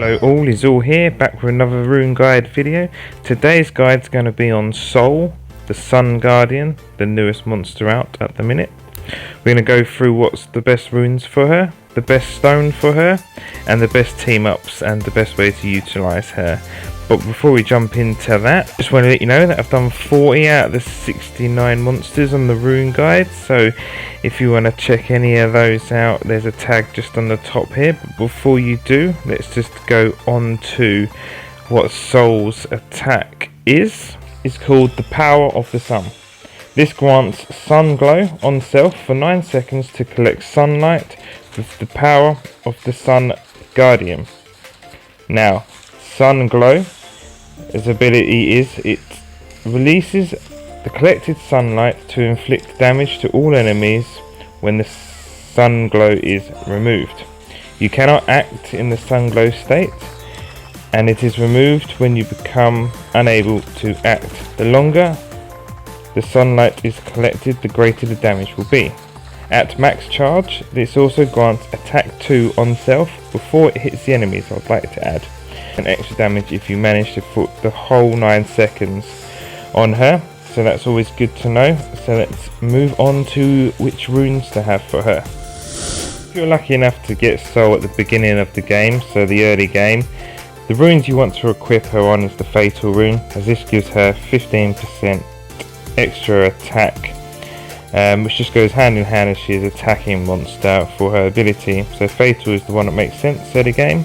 Hello all, is all here, back with another rune guide video. Today's guide is going to be on Soul, the Sun Guardian, the newest monster out at the minute. We're going to go through what's the best runes for her, the best stone for her, and the best team ups and the best way to utilise her. But before we jump into that, just want to let you know that I've done 40 out of the 69 monsters on the rune guide, so if you want to check any of those out, there's a tag just on the top here. But before you do, let's just go on to what Soul's attack is. It's called the Power of the Sun. This grants sun glow on self for 9 seconds to collect sunlight with the power of the Sun Guardian. Now, sun glow, its ability is it releases the collected sunlight to inflict damage to all enemies when the sun glow is removed. You cannot act in the sun glow state, and it is removed when you become unable to act. The longer the sunlight is collected, the greater the damage will be. At max charge, this also grants attack 2 on self before it hits the enemies. I'd like to add an extra damage if you manage to put the whole 9 seconds on her, so that's always good to know. So let's move on to which runes to have for her. If you're lucky enough to get Soul at the beginning of the game, so the early game, the runes you want to equip her on is the Fatal rune, as this gives her 15% extra attack, which just goes hand in hand as she is attacking monster for her ability. So Fatal is the one that makes sense early game.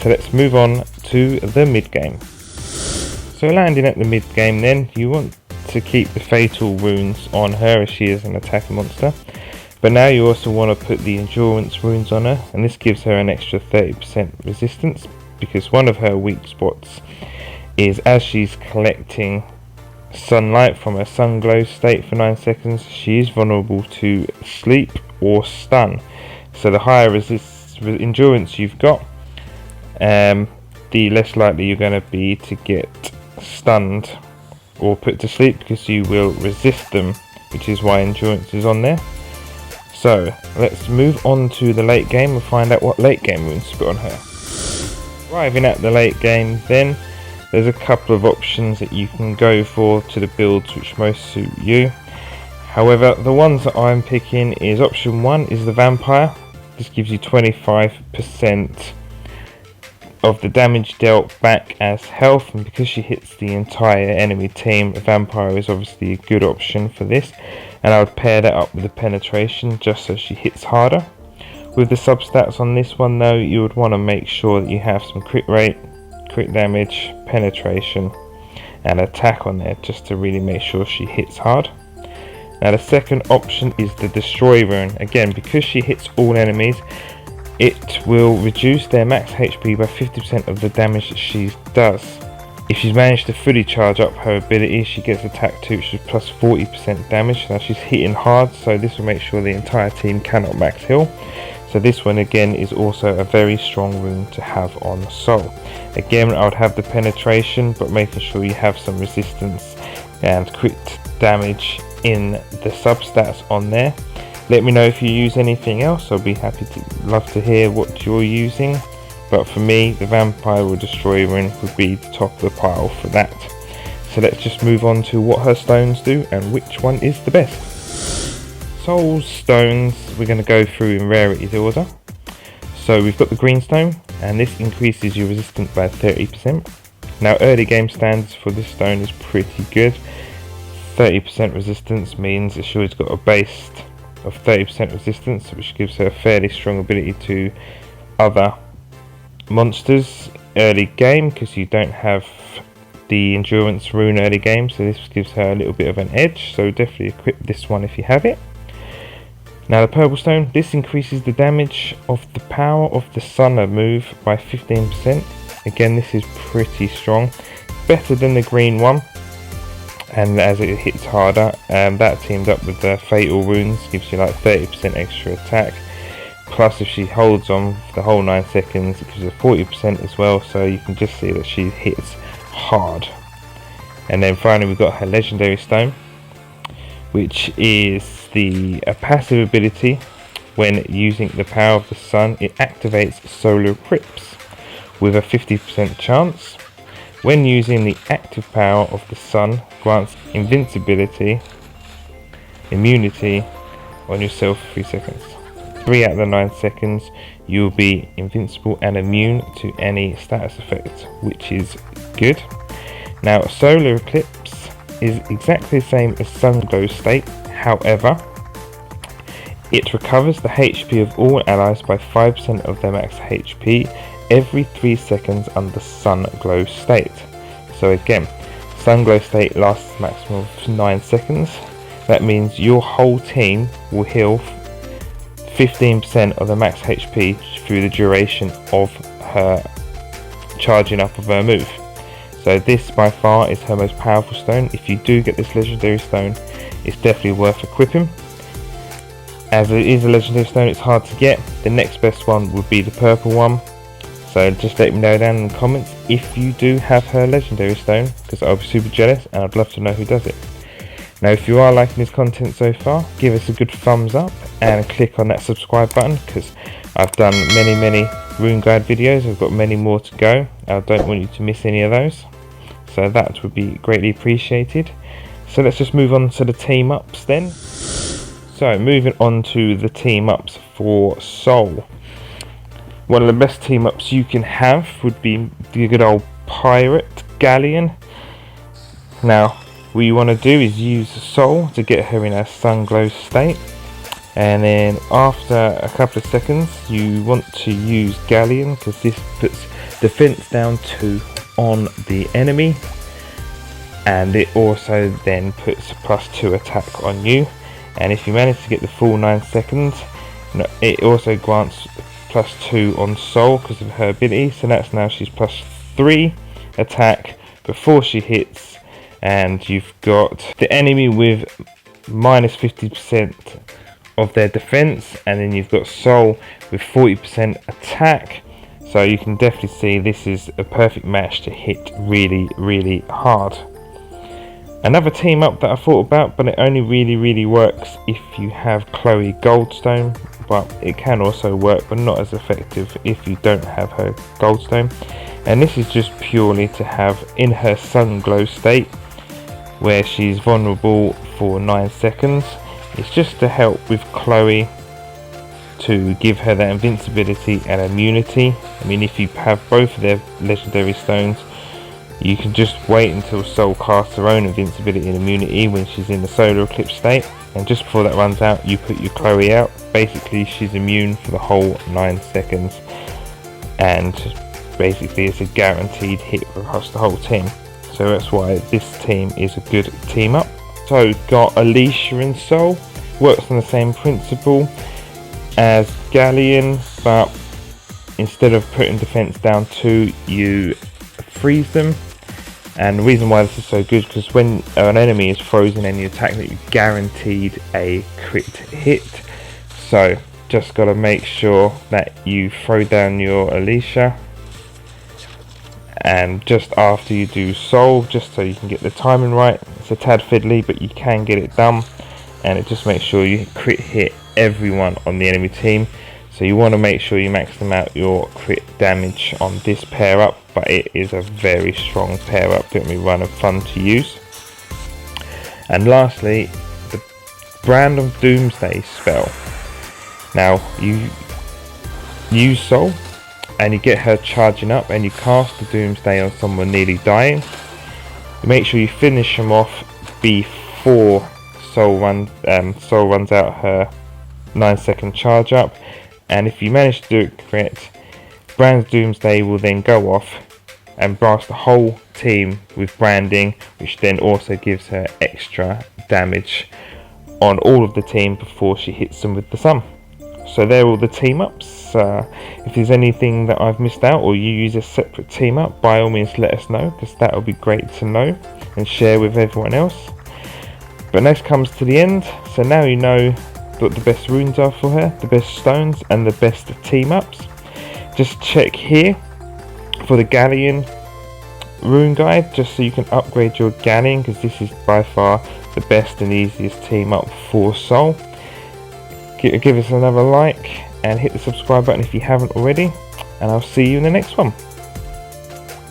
So let's move on to the mid game. So landing at the mid game, then you want to keep the Fatal runes on her as she is an attacking monster, but now you also want to put the Endurance runes on her, and this gives her an extra 30% resistance, because one of her weak spots is as she's collecting sunlight from her sun glow state for 9 seconds, she is vulnerable to sleep or stun. So the higher endurance you've got, the less likely you're going to be to get stunned or put to sleep, because you will resist them, which is why endurance is on there. So let's move on to the late game and find out what late game runes to put on her. Arriving at the late game, then there's a couple of options that you can go for to the builds which most suit you. However, the ones that I'm picking is option 1 is the Vampire. This gives you 25% of the damage dealt back as health, and because she hits the entire enemy team, the Vampire is obviously a good option for this, and I would pair that up with the Penetration just so she hits harder. With the substats on this one though, you would want to make sure that you have some crit rate, crit damage, penetration and attack on there, just to really make sure she hits hard. Now the second option is the Destroy rune. Again, because she hits all enemies, it will reduce their max HP by 50% of the damage that she does. If she's managed to fully charge up her ability, she gets attack 2, which is plus 40% damage. Now she's hitting hard, so this will make sure the entire team cannot max heal. So this one again is also a very strong rune to have on Soul. Again, I would have the Penetration, but making sure you have some resistance and crit damage in the substats on there. Let me know if you use anything else. I'll be love to hear what you're using. But for me, the Vampire or Destroy rune would be the top of the pile for that. So let's just move on to what her stones do and which one is the best. Soul's stones, we're going to go through in rarity order. So we've got the green stone, and this increases your resistance by 30%. Now early game standards for this stone is pretty good. 30% resistance means that she's got a base of 30% resistance, which gives her a fairly strong ability to other monsters early game, because you don't have the Endurance rune early game, so this gives her a little bit of an edge. So definitely equip this one if you have it. Now the purple stone, this increases the damage of the Power of the Sun move by 15%. Again, this is pretty strong, better than the green one, and as it hits harder, that teamed up with the Fatal runes gives you like 30% extra attack. Plus if she holds on for the whole 9 seconds, it gives her 40% as well, so you can just see that she hits hard. And then finally we've got her legendary stone, which is a passive ability. When using the Power of the Sun, it activates solar eclipse. with a 50% chance. When using the active power of the sun, grants invincibility, immunity on yourself for 3 seconds. 3 out of the 9 seconds you'll be invincible and immune to any status effect, which is good. Now, solar eclipse is exactly the same as sun glow state, however it recovers the HP of all allies by 5% of their max HP every 3 seconds under sun glow state. So again, sun glow state lasts a maximum of 9 seconds. That means your whole team will heal 15% of the max HP through the duration of her charging up of her move. So this by far is her most powerful stone. If you do get this legendary stone, it's definitely worth equipping. As it is a legendary stone, it's hard to get. The next best one would be the purple one. So just let me know down in the comments if you do have her legendary stone, because I'll be super jealous and I'd love to know who does it. Now, if you are liking this content so far, give us a good thumbs up and click on that subscribe button, because I've done many rune guide videos. I've got many more to go. I don't want you to miss any of those, so that would be greatly appreciated. So let's just move on to the team ups then. So moving on to the team ups for Soul. One of the best team ups you can have would be the good old pirate galleon. Now, what you want to do is use Soul to get her in her sun glow state, and then after a couple of seconds you want to use galleon, because this puts defense down 2 on the enemy, and it also then puts +2 attack on you. And if you manage to get the full 9 seconds, it also grants +2 on Soul because of her ability, so that's now she's +3 attack before she hits. And you've got the enemy with -50% of their defense, and then you've got Soul with 40% attack. So you can definitely see this is a perfect match to hit really hard. Another team up that I thought about, but it only really works if you have Chloe Goldstone, but it can also work, but not as effective if you don't have her Goldstone. And this is just purely to have in her sun glow state, where she's vulnerable for 9 seconds. It's just to help with Chloe, to give her that invincibility and immunity. I mean, if you have both of their legendary stones, you can just wait until Soul casts her own invincibility and immunity when she's in the solar eclipse state, and just before that runs out, you put your Chloe out. Basically, she's immune for the whole 9 seconds, and basically it's a guaranteed hit across the whole team. So that's why this team is a good team up. So got Alicia in Soul, works on the same principle as Galleon, but instead of putting defense down 2, you freeze them. And the reason why this is so good, because when an enemy is frozen and you attack that, you're guaranteed a crit hit. So just got to make sure that you throw down your Alicia, and just after you do Soul, just so you can get the timing right. It's a tad fiddly, but you can get it done, and it just makes sure you crit hit everyone on the enemy team. So you want to make sure you max them out your crit damage on this pair up, but it is a very strong pair up, don't me run and fun to use. And lastly, the Brand of Doomsday spell. Now you use Soul and you get her charging up, and you cast the Doomsday on someone nearly dying. You make sure you finish them off before Soul runs out her 9-second charge up. And if you manage to do it correct, Brand's Doomsday will then go off and blast the whole team with branding, which then also gives her extra damage on all of the team before she hits them with the sun. So they're all the team ups. If there's anything that I've missed out, or you use a separate team up, by all means let us know, because that would be great to know and share with everyone else. But next comes to the end, so now you know what the best runes are for her, the best stones and the best team ups. Just check here for the Galleon rune guide, just so you can upgrade your Galleon, because this is by far the best and easiest team up for Soul. Give us another like and hit the subscribe button if you haven't already, and I'll see you in the next one.